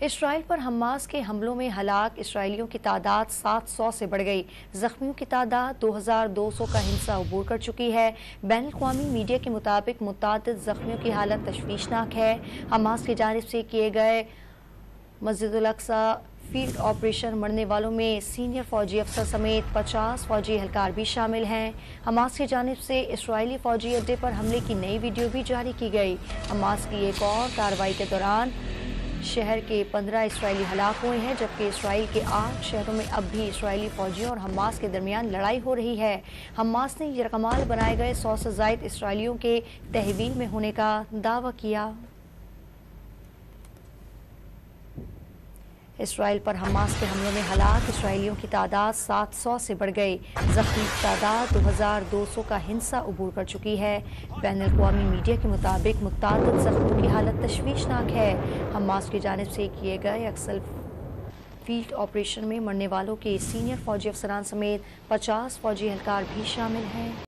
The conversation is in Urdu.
اسرائیل پر حماس کے حملوں میں ہلاک اسرائیلیوں کی تعداد 700 سے بڑھ گئی۔ زخمیوں کی تعداد 2200 کا ہنسا عبور کر چکی ہے۔ بین الاقوامی میڈیا کے مطابق متعدد زخمیوں کی حالت تشویشناک ہے۔ حماس کی جانب سے کیے گئے مسجد الاقصی فیلڈ آپریشن مرنے والوں میں سینئر فوجی افسر سمیت 50 فوجی اہلکار بھی شامل ہیں۔ حماس کی جانب سے اسرائیلی فوجی اڈے پر حملے کی نئی ویڈیو بھی جاری کی گئی۔ حماس کی ایک اور کارروائی کے دوران شہر کے 15 اسرائیلی ہلاک ہوئے ہیں، جبکہ اسرائیل کے 8 شہروں میں اب بھی اسرائیلی فوجیوں اور حماس کے درمیان لڑائی ہو رہی ہے۔ حماس نے یرغمال بنائے گئے 100 سے زائد اسرائیلیوں کے تحویل میں ہونے کا دعویٰ کیا۔ اسرائیل پر حماس کے حملوں میں ہلاک اسرائیلیوں کی تعداد 700 سے بڑھ گئی۔ زخمی کی تعداد 2200 کا ہنسا عبور کر چکی ہے۔ بین الاقوامی میڈیا کے مطابق متعدد زخمیوں کی حالت تشویشناک ہے۔ حماس کی جانب سے کیے گئے اقصی فیلڈ آپریشن میں مرنے والوں کے سینئر فوجی افسران سمیت 50 فوجی اہلکار بھی شامل ہیں۔